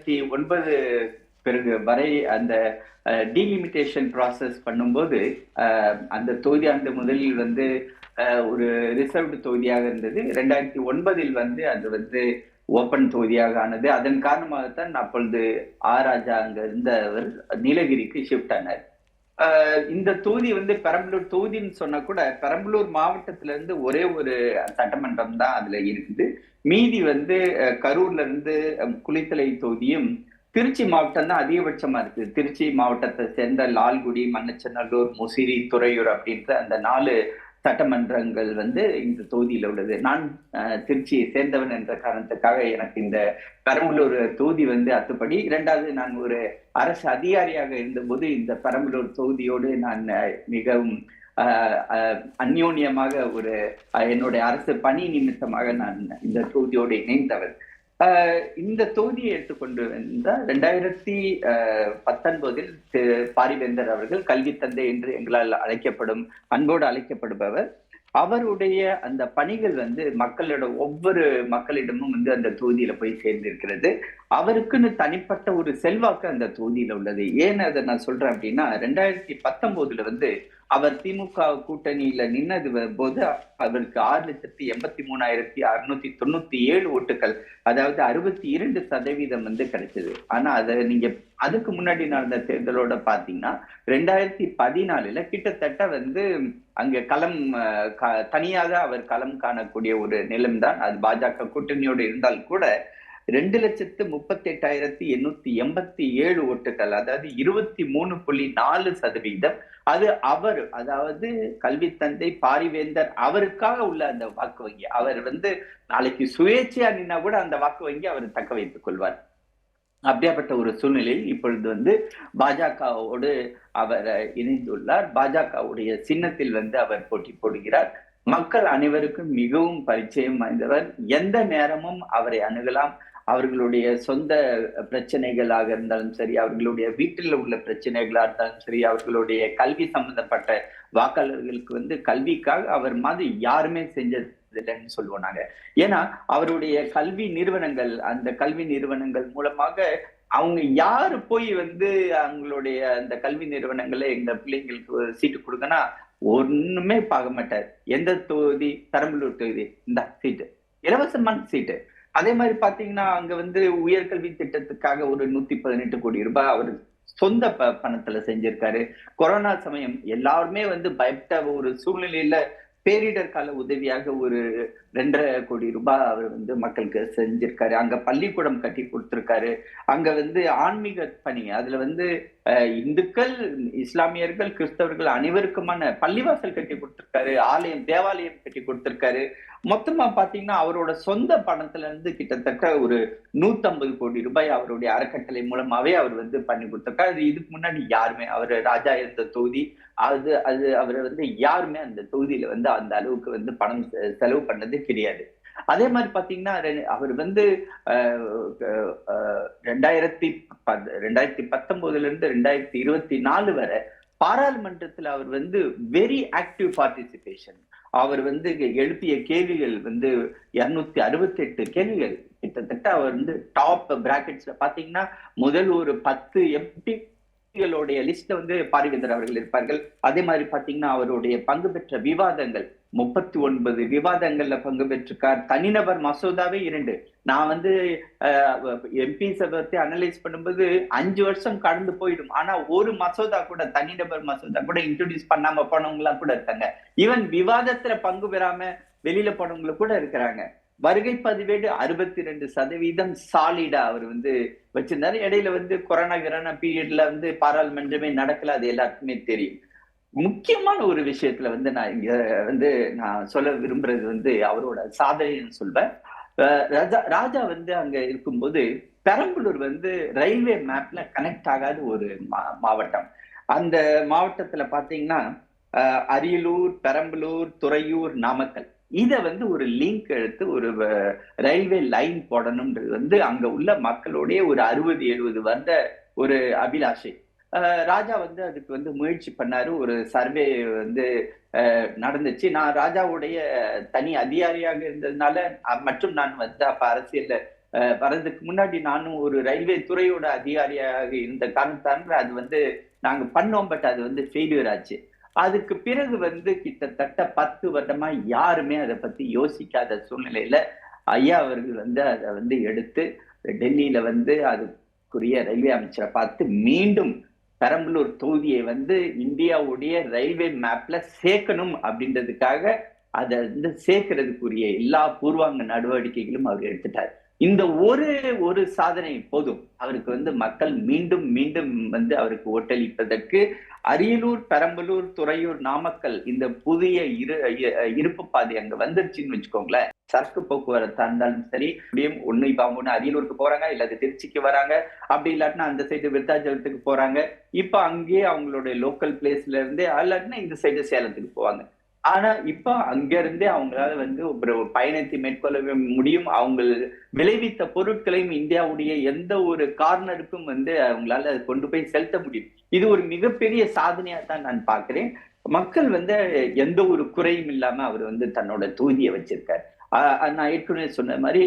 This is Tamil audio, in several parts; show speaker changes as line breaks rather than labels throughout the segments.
2009 பிறகு வரை அந்த டீலிமிட்டேஷன் ப்ராசஸ் பண்ணும்போது அந்த தொகுதியானது முதலில் வந்து ஒரு ரிசர்வ்டு தொகுதியாக இருந்தது. 2009 வந்து அது வந்து ஓபன் தொகுதியாக ஆனது. அதன் காரணமாகத்தான் அப்பொழுது ராஜா அங்க இருந்தவர் நீலகிரிக்கு ஷிஃப்ட் ஆனார். இந்த தொகுதி வந்து பெரம்பலூர் தொகுதின்னு சொன்னா கூட பெரம்பலூர் மாவட்டத்துல இருந்து ஒரே ஒரு சட்டமன்றம் தான் அதுல இருக்குது. மீதி வந்து கரூர்ல இருந்து குளித்தலை தொகுதியும், திருச்சி மாவட்டம் தான் அதிகபட்சமா இருக்கு. திருச்சி மாவட்டத்தை சேர்ந்த லால்குடி, மண்ணச்சநல்லூர், முசிறி, துறையூர் அப்படின்ற அந்த 4 சட்டமன்றங்கள் வந்து இந்த தொகுதியில உள்ளது. நான் திருச்சியை சேர்ந்தவன் என்ற காரணத்துக்காக எனக்கு இந்த பெரம்பலூர் தொகுதி வந்து அத்துப்படி. 2வது, நான் ஒரு அரசு அதிகாரியாக இருந்தபோது இந்த பெரம்பலூர் தொகுதியோடு நான் மிகவும் அந்யோன்யமாக ஒரு என்னுடைய அரசு பணி நிமித்தமாக நான் இந்த தொகுதியோடு இணைந்தவர். இந்த தொகுதியை எடுத்துக்கொண்டு வந்தால் 2019 பாரிவேந்தர் அவர்கள் கல்வி தந்தை என்று எங்களால் அழைக்கப்படும், அன்போடு அழைக்கப்படுபவர். அவருடைய அந்த பணிகள் வந்து ஒவ்வொரு மக்களிடமும் வந்து அந்த தொகுதியில போய் சேர்ந்திருக்கிறது. அவருக்குன்னு தனிப்பட்ட ஒரு செல்வாக்கு அந்த தொகுதியில உள்ளது. ஏன் அதை நான் சொல்றேன் அப்படின்னா, 2019 வந்து அவர் திமுக கூட்டணியில நின்னது போது அவருக்கு 6,83,697 ஓட்டுகள், அதாவது 62% வந்து கிடைச்சது. ஆனா அதை நீங்க அதுக்கு முன்னாடி நடந்த தேர்தலோட பாத்தீங்கன்னா 2014 கிட்டத்தட்ட வந்து அங்க தனியாக அவர் களம் காணக்கூடிய ஒரு நிலைம்தான். அது பாஜக கூட்டணியோடு இருந்தால் கூட 2,38,887 ஓட்டுகள், அதாவது 23.4%. அது அதாவது கல்வி தந்தை பாரிவேந்தர் அவருக்காக உள்ள அந்த வாக்கு வங்கி. அவர் வந்து நாளைக்கு சுயேட்சையா நின்னா கூட அந்த வாக்கு வங்கி அவர் தக்க வைத்துக் கொள்வார். அப்படியாப்பட்ட ஒரு சூழ்நிலையில் இப்பொழுது வந்து பாஜகவோடு அவர் இணைந்துள்ளார். பாஜகவுடைய சின்னத்தில் வந்து அவர் போட்டி போடுகிறார். மக்கள் அனைவருக்கும் மிகவும் பரிச்சயம் வாய்ந்தவர். எந்த நேரமும் அவரை அணுகலாம். அவர்களுடைய சொந்த பிரச்சனைகளாக இருந்தாலும் சரி, அவர்களுடைய வீட்டில் உள்ள பிரச்சனைகளாக இருந்தாலும் சரி, அவர்களுடைய கல்வி சம்பந்தப்பட்ட வாக்காளர்களுக்கு வந்து கல்விக்காக அவர் மாதிரி யாருமே செஞ்சதில்லைன்னு சொல்லுவோம் நாங்க. ஏன்னா அவருடைய கல்வி நிறுவனங்கள், அந்த கல்வி நிறுவனங்கள் மூலமாக அவங்க யாரு போய் வந்து அவங்களுடைய அந்த கல்வி நிறுவனங்களை எங்க பிள்ளைங்களுக்கு சீட்டு கொடுங்கன்னா ஒண்ணுமே பார்க்க மாட்டார். எந்த தொகுதி? பெரம்பலூர் தொகுதி, இந்த சீட்டு இலவசமான சீட்டு. அதே மாதிரி பாத்தீங்கன்னா அங்க வந்து உயர்கல்வி திட்டத்துக்காக ஒரு 118 கோடி ரூபாய் அவர் சொந்த பணத்துல செஞ்சிருக்காரு. கொரோனா சமயம் எல்லாருமே வந்து பயப்பட்ட ஒரு சூழ்நிலையில பேரிடர் கால உதவியாக ஒரு 2.5 கோடி ரூபாய் அவர் வந்து மக்களுக்கு செஞ்சிருக்காரு. அங்க பள்ளிக்கூடம் கட்டி கொடுத்திருக்காரு. அங்க வந்து ஆன்மீக பணி, அதுல வந்து இந்துக்கள், இஸ்லாமியர்கள், கிறிஸ்தவர்கள் அனைவருக்குமான பள்ளிவாசல் கட்டி கொடுத்திருக்காரு. தேவாலயம் கட்டி கொடுத்திருக்காரு. மொத்தமா பாத்தீங்கன்னா அவரோட சொந்த பணத்துல இருந்து கிட்டத்தட்ட ஒரு 150 கோடி ரூபாய் அவருடைய அறக்கட்டளை மூலமாவே அவர் வந்து பண்ணி கொடுத்திருக்காரு. அது இதுக்கு முன்னாடி யாருமே, அவர் ராஜா இருந்த தொகுதி, அது அவர் வந்து யாருமே அந்த தொகுதியில வந்து அந்த அளவுக்கு வந்து பணம் செலவு பண்ணது கிடையாது. அதே மாதிரி பாத்தீங்கன்னா அவர் வந்து 2019 இருந்து 2024 வரை பாராளுமன்றத்துல அவர் வந்து வெரி ஆக்டிவ் பார்ட்டிசிபேஷன். அவர் வந்து எழுப்பிய கேள்விகள் வந்து 268 கேள்விகள். கிட்டத்தட்ட அவர் வந்து டாப் பிராக்கெட்ஸ்ல பாத்தீங்கன்னா முதல் ஒரு 10 எம்பிகளுடைய லிஸ்ட்ல வந்து பாரிவேந்தர் அவர்கள் இருப்பார்கள். அதே மாதிரி பாத்தீங்கன்னா அவருடைய பங்கு பெற்ற விவாதங்கள் 39 விவாதங்கள்ல பங்கு பெற்றிருக்கார். தனிநபர் மசோதாவே 2. நான் வந்து எம்பிஸை பத்தி அனலைஸ் பண்ணும்போது 5 வருஷம் கடந்து போயிடும். ஆனா ஒரு மசோதா கூட, தனிநபர் மசோதா கூட இன்ட்ரோடியூஸ் பண்ணாம போனவங்க எல்லாம் கூட இருக்காங்க. ஈவன் விவாதத்துல பங்கு பெறாம வெளியில போனவங்க கூட இருக்கிறாங்க. வருகை பதிவேடு 62% சாலிடா அவர் வந்து வச்சிருந்தாரு. இடையில வந்து கொரோனா பீரியட்ல வந்து பாராளுமன்றமே நடக்கல, அது எல்லாருக்குமே தெரியும். முக்கியமான ஒரு விஷயத்துல வந்து நான் இங்க வந்து நான் சொல்ல விரும்புறது வந்து அவரோட சாதனைன்னு சொல்வேன். ராஜா வந்து அங்க இருக்கும்போது பெரம்பலூர் வந்து ரயில்வே மேப்ல கனெக்ட் ஆகாத ஒரு மாவட்டம். அந்த மாவட்டத்துல பாத்தீங்கன்னா அரியலூர், பெரம்பலூர், துறையூர், நாமக்கல், இத வந்து ஒரு லிங்க் எடுத்து ஒரு ரயில்வே லைன் போடணும்ன்றது வந்து அங்க உள்ள மக்களுடைய ஒரு 60-70 வருட ஒரு அபிலாஷை. ராஜா வந்து அதுக்கு வந்து முயற்சி பண்ணாரு. ஒரு சர்வே வந்து நடந்துச்சு. நான் ராஜாவுடைய தனி அதிகாரியாக இருந்ததுனால மற்றும் நான் வந்து அப்ப அரசியல்ல வர்றதுக்கு முன்னாடி நானும் ஒரு ரயில்வே துறையோட அதிகாரியாக இருந்த காரணத்தால அது வந்து நாங்க பண்ணோம். பட் அது வந்து ஃபெயிலியர் ஆச்சு. அதுக்கு பிறகு வந்து கிட்டத்தட்ட 10 வருடமா யாருமே அதை பத்தி யோசிக்காத சூழ்நிலையில ஐயா அவர்கள் வந்து அதை வந்து எடுத்து டெல்லியில வந்து அதுக்குரிய ரயில்வே அமைச்சரை பார்த்து மீண்டும் பெரம்பலூர் தொகுதியை வந்து இந்தியாவுடைய ரயில்வே மேப்ல சேர்க்கணும் அப்படின்றதுக்காக அதை வந்து சேர்க்கிறதுக்குரிய எல்லா பூர்வாங்க நடவடிக்கைகளும் அவர் எடுத்துட்டார். இந்த ஒரு சாதனை போதும் அவருக்கு வந்து மக்கள் மீண்டும் மீண்டும் வந்து அவருக்கு ஓட்டளிப்பதற்கு. அரியலூர், பெரம்பலூர், துறையூர், நாமக்கல் இந்த புதிய இருப்பு பாதை அங்க வந்துருச்சுன்னு வச்சுக்கோங்களேன். சரக்கு போக்குவரத்தா இருந்தாலும் சரி, ஒண்ணு இப்ப அவங்க அரியலூருக்கு போறாங்க, இல்ல திருச்சிக்கு வராங்க, அப்படி இல்லாட்டினா அந்த சைடு விருத்தாச்சலத்துக்கு போறாங்க. இப்ப அங்கேயே அவங்களுடைய லோக்கல் பிளேஸ்ல இருந்தே இல்லாட்டினா இந்த சைடு சேலத்துக்கு போவாங்க. ஆனா இப்ப அங்க இருந்தே அவங்களால வந்து ஒரு பயணத்தை மேற்கொள்ள முடியும். அவங்க விளைவித்த பொருட்களையும் இந்தியாவுடைய எந்த ஒரு கார்னருக்கும் வந்து அவங்களால கொண்டு போய் செலுத்த முடியும். இது ஒரு மிகப்பெரிய சாதனையா தான் நான் பார்க்கிறேன். மக்கள் வந்து எந்த ஒரு குறையும் இல்லாம அவர் வந்து தன்னோட தொகுதியை வச்சிருக்காரு. நான் ஏற்கனவே சொன்ன மாதிரி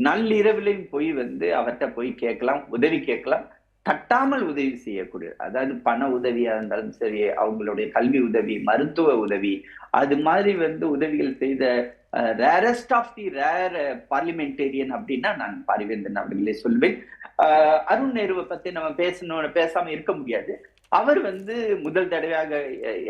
நள்ளிரவிலையும் போய் வந்து அவர்கிட்ட போய் கேட்கலாம், உதவி கேட்கலாம். தட்டாமல் உதவி செய்யக்கூடிய, அதாவது பண உதவியா இருந்தாலும் சரி, அவங்களுடைய கல்வி உதவி, மருத்துவ உதவி, அது மாதிரி வந்து உதவிகள் செய்த rarest of the rare parliamentarian அப்படின்னா நான் பாரிவேந்தன் அவர்களே சொல்வேன். அருண் நேருவை பத்தி நம்ம பேசாம இருக்க முடியாது. அவர் வந்து முதல் தடவையாக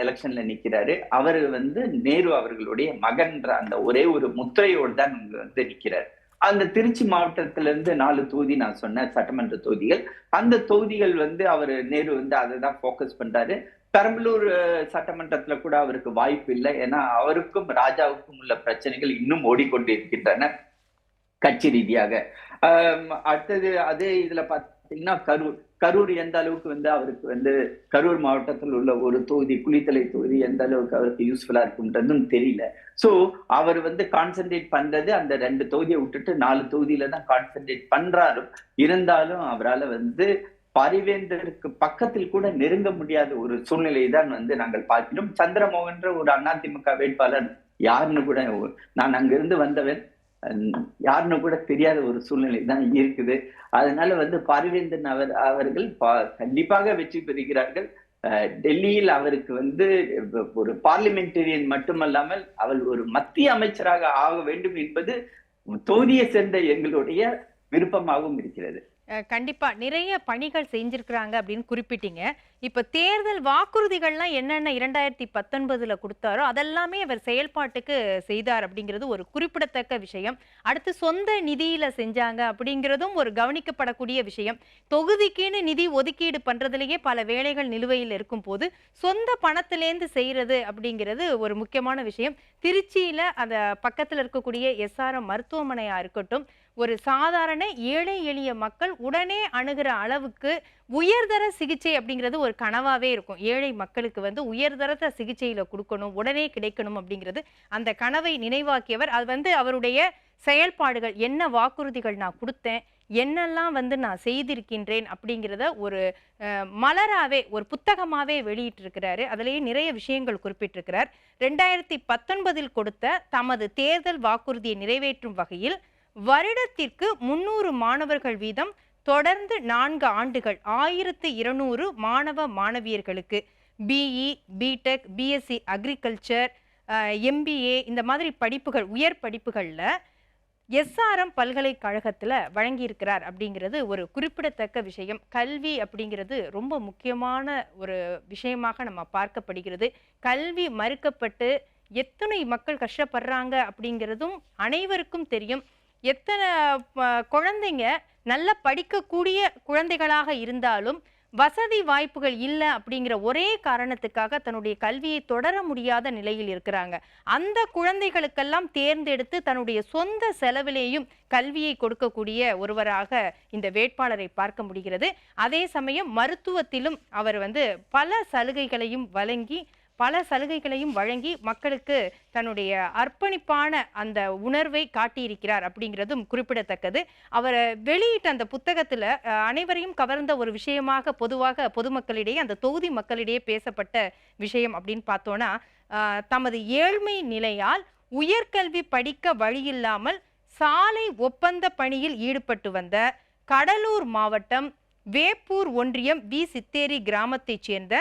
எலெக்ஷன்ல நிக்கிறாரு. அவர் வந்து நேரு அவர்களுடைய மகன்ற அந்த ஒரே ஒரு முத்திரையோடு தான் வந்து நிக்கிறார். அந்த திருச்சி மாவட்டத்துல இருந்து 4 தொகுதி நான் சொன்ன சட்டமன்ற தொகுதிகள், அந்த தொகுதிகள் வந்து அவர் நேரு வந்து அதை தான் போக்கஸ் பண்றாரு. பெரம்பலூர் சட்டமன்றத்துல கூட அவருக்கு வாய்ப்பு இல்லை. ஏன்னா அவருக்கும் ராஜாவுக்கும் உள்ள பிரச்சனைகள் இன்னும் ஓடிக்கொண்டு இருக்கின்றன கட்சி ரீதியாக. அடுத்தது அதே இதுல பாத்தீங்கன்னா கரூர் எந்த அளவுக்கு வந்து அவருக்கு வந்து கரூர் மாவட்டத்தில் உள்ள ஒரு தொகுதி, குளித்தலை தொகுதி எந்த அளவுக்கு அவருக்கு யூஸ்ஃபுல்லா இருக்குன்றதும் தெரியல. சோ அவர் வந்து கான்சென்ட்ரேட் பண்றது அந்த 2 தொகுதியை விட்டுட்டு 4 தொகுதியில தான் கான்சென்ட்ரேட் பண்றாரு. இருந்தாலும் அவரால் வந்து பாரிவேந்தருக்கு பக்கத்தில் கூட நெருங்க முடியாத ஒரு சூழ்நிலை தான் வந்து நாங்கள் பார்க்கிறோம். சந்திரமோகன்ற ஒரு அதிமுக வேட்பாளர் யாருன்னு கூட, நான் அங்கிருந்து வந்தவன், யாருன்னு கூட தெரியாத ஒரு சூழ்நிலை தான் இருக்குது. அதனால வந்து பாரிவேந்தன் அவர்கள் கண்டிப்பாக வெற்றி பெறுகிறார்கள். டெல்லியில் அவருக்கு வந்து ஒரு பார்லிமெண்டேரியன் மட்டுமல்லாமல் அவர் ஒரு மத்திய அமைச்சராக ஆக வேண்டும் என்பது தொகுதியை சேர்ந்த எங்களுடைய விருப்பமாகவும் இருக்கிறது.
கண்டிப்பா நிறைய பணிகள் செஞ்சிருக்கிறாங்க அப்படின்னு குறிப்பிட்டீங்க. இப்ப தேர்தல் வாக்குறுதிகள்லாம் என்னென்ன 2019 கொடுத்தாரோ அதெல்லாமே அவர் செயல்பாட்டுக்கு செய்தார் அப்படிங்கிறது ஒரு குறிப்பிடத்தக்க விஷயம். அடுத்து சொந்த நிதியில செஞ்சாங்க அப்படிங்கிறதும் ஒரு கவனிக்கப்படக்கூடிய விஷயம். தொகுதிக்குன்னு நிதி ஒதுக்கீடு பண்றதுலயே பல வேலைகள் நிலுவையில் இருக்கும் போது சொந்த பணத்திலேந்து செய்யறது அப்படிங்கிறது ஒரு முக்கியமான விஷயம். திருச்சியில அந்த பக்கத்துல இருக்கக்கூடிய SRM மருத்துவமனையா இருக்கட்டும், ஒரு சாதாரண ஏழை எளிய மக்கள் உடனே அணுகிற அளவுக்கு உயர்தர சிகிச்சை அப்படிங்கிறது ஒரு கனவாவே இருக்கும். ஏழை மக்களுக்கு வந்து உயர்தர சிகிச்சையில கொடுக்கணும், உடனே கிடைக்கணும் அப்படிங்கிறது அந்த கனவை நினைவாக்கியவர். அது வந்து அவருடைய செயல்பாடுகள், என்ன வாக்குறுதிகள் நான் கொடுத்தேன், என்னெல்லாம் வந்து நான் செய்திருக்கின்றேன் அப்படிங்கிறத ஒரு மலராவே, ஒரு புத்தகமாவே வெளியிட்டு இருக்கிறாரு. அதுலேயே நிறைய விஷயங்கள் குறிப்பிட்டிருக்கிறார். 2019 கொடுத்த தமது தேர்தல் வாக்குறுதியை நிறைவேற்றும் வகையில் வருடத்திற்கு 300 மாணவர்கள் வீதம் தொடர்ந்து 4 ஆண்டுகள் 1200 மாணவ மாணவியர்களுக்கு BE, BTech, BSc agriculture, MBA இந்த மாதிரி படிப்புகள், உயர் படிப்புகளில் SRM பல்கலைக்கழகத்தில் வழங்கியிருக்கிறார் அப்படிங்கிறது ஒரு குறிப்பிடத்தக்க விஷயம். கல்வி அப்படிங்கிறது ரொம்ப முக்கியமான ஒரு விஷயமாக நம்ம பார்க்கப்படுகிறது. கல்வி மறுக்கப்பட்டு எத்தனை மக்கள் கஷ்டப்படுறாங்க அப்படிங்கிறதும் அனைவருக்கும் தெரியும். எத்தனை குழந்தைங்க நல்லா படிக்கக்கூடிய குழந்தைகளாக இருந்தாலும் வசதி வாய்ப்புகள் இல்லை அப்படிங்கிற ஒரே காரணத்துக்காக தன்னுடைய கல்வியை தொடர முடியாத நிலையில் இருக்கிறாங்க. அந்த குழந்தைகளுக்கெல்லாம் தேர்ந்தெடுத்து தன்னுடைய சொந்த செலவிலேயும் கல்வியை கொடுக்கக்கூடிய ஒருவராக இந்த வேட்பாளரை பார்க்க முடிகிறது. அதே சமயம் மருத்துவத்திலும் அவர் வந்து பல சலுகைகளையும் வழங்கி மக்களுக்கு தன்னுடைய அர்ப்பணிப்பான அந்த உணர்வை காட்டியிருக்கிறார் அப்படிங்கிறதும் குறிப்பிடத்தக்கது. அவர் வெளியிட்ட அந்த புத்தகத்தில் அனைவரையும் கவர்ந்த ஒரு விஷயமாக பொதுவாக பொதுமக்களிடையே, அந்த தொகுதி மக்களிடையே பேசப்பட்ட விஷயம் அப்படின்னு பார்த்தோன்னா, தமது ஏழ்மை நிலையால் உயர்கல்வி படிக்க வழியில்லாமல் சாலை ஒப்பந்த பணியில் ஈடுபட்டு வந்த கடலூர் மாவட்டம் வேப்பூர் ஒன்றியம் வி சித்தேரி கிராமத்தைச் சேர்ந்த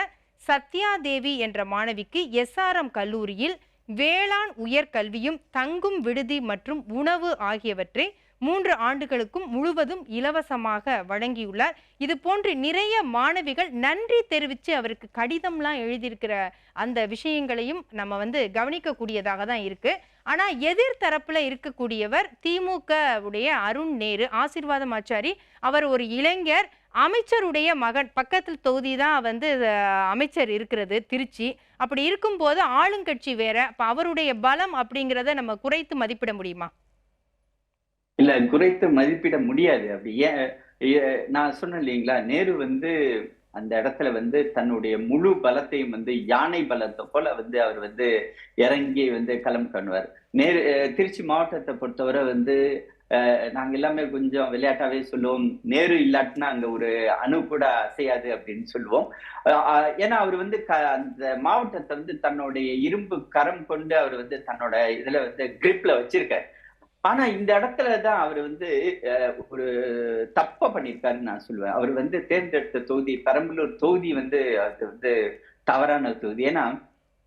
சத்யாதேவி என்ற மாணவிக்கு SRM கல்லூரியில் வேளாண் உயர்கல்வியும் தங்கும் விடுதி மற்றும் உணவு ஆகியவற்றை 3 ஆண்டுகளுக்கும் முழுவதும் இலவசமாக வழங்கியுள்ளார். இது போன்று நிறைய மாணவிகள் நன்றி தெரிவித்து அவருக்கு கடிதம்லாம் எழுதியிருக்கிற அந்த விஷயங்களையும் நம்ம கவனிக்கக்கூடியதாக தான் இருக்கு. ஆனா எதிர்த்தரப்புல இருக்கக்கூடியவர் திமுக உடைய அருண் நேரு, ஆசீர்வாதம் ஆச்சாரி. அவர் ஒரு இளைஞர், அமைச்சருடைய மகன். பக்கத்தில் தொகுதி தான் அமைச்சர் இருக்கிறது, திருச்சி. அப்படி இருக்கும்போது ஆளுங்கட்சி வேற. அப்ப அவருடைய பலம் அப்படிங்கிறத நம்ம குறைத்து மதிப்பிட முடியுமா?
இல்ல, குறைத்து மதிப்பிட முடியாது. அப்படி நான் சொன்னேன் இல்லைங்களா, நேரு அந்த இடத்துல தன்னுடைய முழு பலத்தையும் யானை பலத்தை போல அவர் இறங்கி களம் காணுவார். நேரு திருச்சி மாவட்டத்தை பொறுத்தவரை நாங்க எல்லாமே கொஞ்சம் விளையாட்டாவே சொல்லுவோம், நேரு இல்லாட்டினா அங்க ஒரு அணு கூட அசையாது அப்படின்னு சொல்லுவோம். ஏன்னா அவர் அந்த மாவட்டத்தை தன்னுடைய இரும்பு கரம் கொண்டு அவர் தன்னோட இதுல கிரிப்ல வச்சிருக்காரு. ஆனா இந்த இடத்துலதான் அவர் ஒரு தப்ப பண்ணிருக்காருன்னு நான் சொல்லுவேன். அவர் தேர்ந்தெடுத்த தொகுதி பெரம்பலூர் தொகுதி அது தவறான தொகுதி. ஏன்னா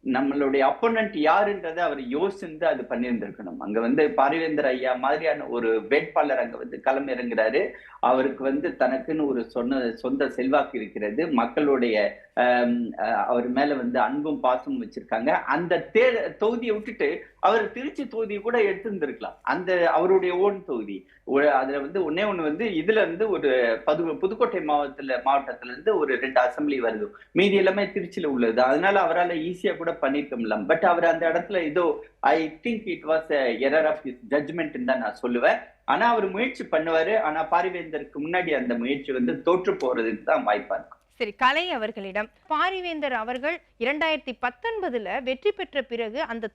நம்மளுடைய அப்போனன்ட் யாருன்றதை அவர் யோசிந்து அது பண்ணியிருந்திருக்கணும். அங்க பாரிவேந்தர் ஐயா மாதிரியான ஒரு வேட்பாளர் அங்க களம் இறங்குறாரு. அவருக்கு தனக்குன்னு ஒரு சொந்த செல்வாக்கு இருக்கிறது. மக்களுடைய அவர் மேல அன்பும் பாசமும் வச்சிருக்காங்க. அந்த தொகுதியை விட்டுட்டு அவர் திருச்சி தொகுதி கூட எடுத்திருந்திருக்கலாம். அந்த அவருடைய ஓன் தொகுதி. அதுல ஒன்னே ஒண்ணு இதுல ஒரு புதுக்கோட்டை மாவட்டத்துல இருந்து ஒரு 2 அசம்பிளி வருது. மீதி எல்லாமே திருச்சியில உள்ளது. அதனால அவரால் ஈஸியா கூட பண்ணிருக்கலாம். பட் அவர் அந்த இடத்துல ஏதோ I think it was error of his judgement தான் நான் சொல்லுவேன். ஆனா அவர் முயற்சி பண்ணுவாரு. ஆனா பாரிவேந்தருக்கு முன்னாடி அந்த முயற்சி தோற்று போறதுக்கு தான் வாய்ப்பா இருக்கும்.
சரி, கலை அவர்களிடம், பாரிவேந்தர் அவர்கள் 2019 வெற்றி பெற்ற பிறகு அந்த